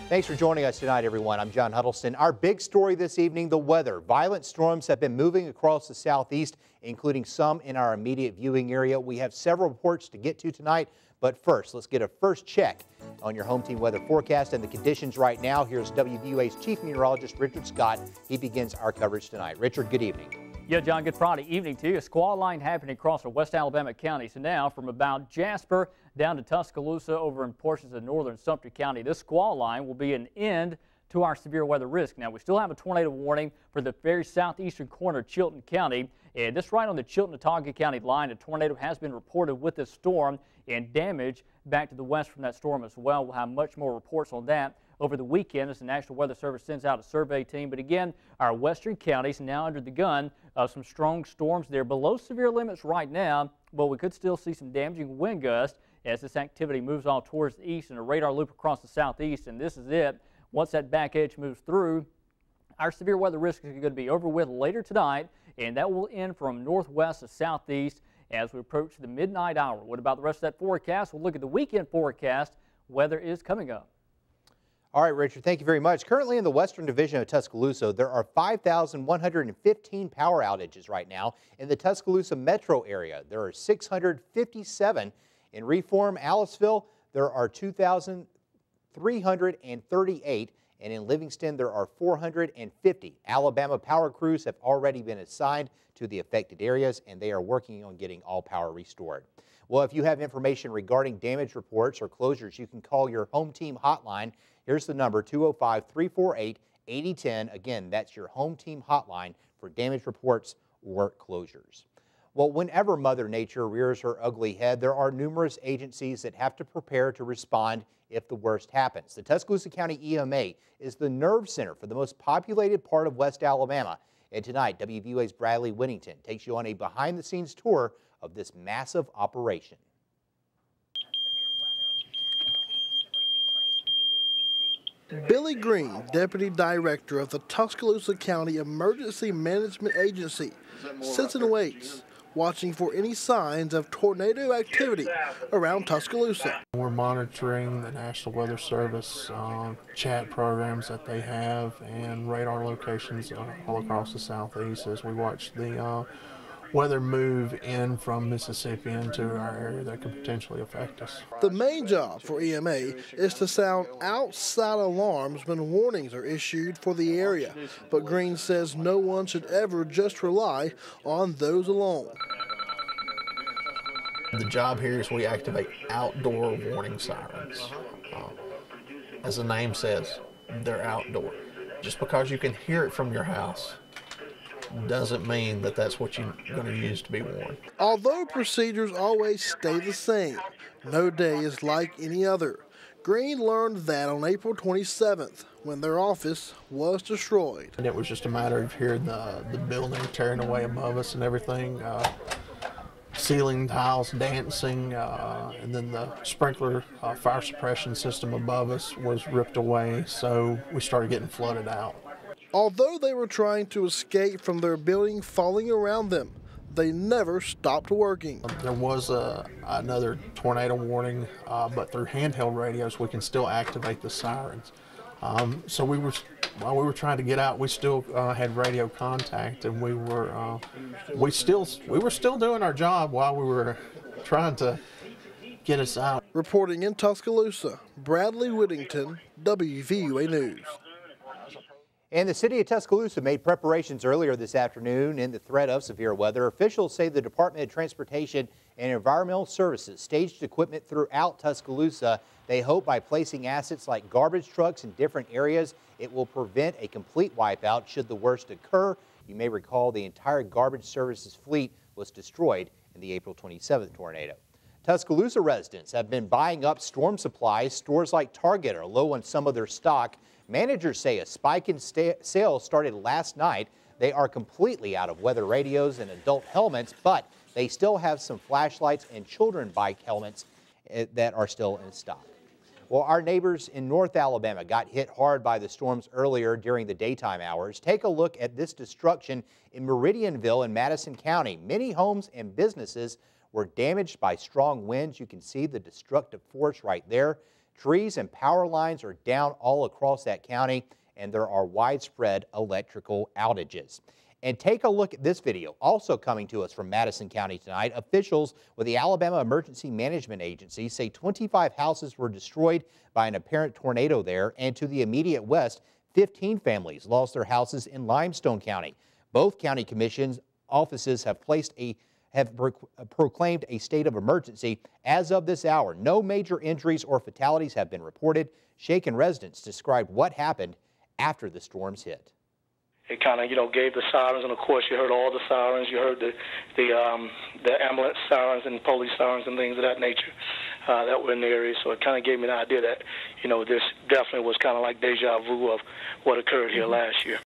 Thanks for joining us tonight, everyone. I'm John Huddleston. Our big story this evening, the weather. Violent storms have been moving across the southeast, including some in our immediate viewing area. We have several reports to get to tonight, but first, let's get a first check on your home team weather forecast and the conditions right now. Here's WVUA's Chief Meteorologist, Richard Scott. He begins our coverage tonight. Richard, good evening. Yeah, John, good Friday evening to you. A squall line happening across our West Alabama counties. So now from about Jasper down to Tuscaloosa over in portions of northern Sumter County, this squall line will be an end to our severe weather risk. Now, we still have a tornado warning for the very southeastern corner of Chilton County. And this right on the Chilton-Watauga County line. A tornado has been reported with this storm and damage back to the west from that storm as well. We'll have much more reports on that over the weekend as the National Weather Service sends out a survey team. But again, our western counties now under the gun of some strong storms. They're below severe limits right now, but we could still see some damaging wind gusts as this activity moves on towards the east and a radar loop across the southeast. And this is it. Once that back edge moves through, our severe weather risk is going to be over with later tonight, and that will end from northwest to southeast as we approach the midnight hour. What about the rest of that forecast? We'll look at the weekend forecast. Weather is coming up. All right, Richard, thank you very much. Currently in the western division of Tuscaloosa, there are 5,115 power outages right now. In the Tuscaloosa metro area, there are 657. In Reform, Aliceville, there are 2,338. And in Livingston, there are 450. Alabama power crews have already been assigned to the affected areas, and they are working on getting all power restored. Well, if you have information regarding damage reports or closures, you can call your home team hotline. Here's the number, 205-348-8010. Again, that's your home team hotline for damage reports or closures. Well, whenever Mother Nature rears her ugly head, there are numerous agencies that have to prepare to respond if the worst happens. The Tuscaloosa County EMA is the nerve center for the most populated part of West Alabama. And tonight, WVUA's Bradley Whittington takes you on a behind-the-scenes tour of this massive operation. Billy Green, Deputy Director of the Tuscaloosa County Emergency Management Agency, sits and waits, watching for any signs of tornado activity around Tuscaloosa. We're monitoring the National Weather Service chat programs that they have and radar locations all across the southeast as we watch the weather move in from Mississippi into our area that could potentially affect us. The main job for EMA is to sound outside alarms when warnings are issued for the area, but Green says no one should ever just rely on those alone. The job here is we activate outdoor warning sirens. As the name says, they're outdoor. Just because you can hear it from your house doesn't mean that that's what you're going to use to be warned. Although procedures always stay the same, no day is like any other. Green learned that on April 27th when their office was destroyed. And it was just a matter of hearing the building tearing away above us and everything, ceiling tiles dancing, and then the sprinkler fire suppression system above us was ripped away, so we started getting flooded out. Although they were trying to escape from their building falling around them, they never stopped working. There was another tornado warning, but through handheld radios we can still activate the sirens. So while we were trying to get out, we still had radio contact, and we were still doing our job while we were trying to get us out. Reporting in Tuscaloosa, Bradley Whittington, WVUA News. And the city of Tuscaloosa made preparations earlier this afternoon in the threat of severe weather. Officials say the Department of Transportation and Environmental Services staged equipment throughout Tuscaloosa. They hope by placing assets like garbage trucks in different areas, it will prevent a complete wipeout should the worst occur. You may recall the entire garbage services fleet was destroyed in the April 27th tornado. Tuscaloosa residents have been buying up storm supplies. Stores like Target are low on some of their stock. Managers say a spike in sales started last night. They are completely out of weather radios and adult helmets, but they still have some flashlights and children bike helmets that are still in stock. Well, our neighbors in North Alabama got hit hard by the storms earlier during the daytime hours. Take a look at this destruction in Meridianville in Madison County. Many homes and businesses were damaged by strong winds. You can see the destructive force right there. Trees and power lines are down all across that county, and there are widespread electrical outages. And take a look at this video, also coming to us from Madison County tonight. Officials with the Alabama Emergency Management Agency say 25 houses were destroyed by an apparent tornado there, and to the immediate west, 15 families lost their houses in Limestone County. Both county commissions offices have proclaimed a state of emergency. As of this hour, no major injuries or fatalities have been reported. Shaken residents described what happened after the storms hit. It kind of, gave the sirens, and of course you heard all the sirens. You heard the ambulance sirens and police sirens and things of that nature that were in the area. So it kind of gave me the idea that, this definitely was kind of like deja vu of what occurred here last year.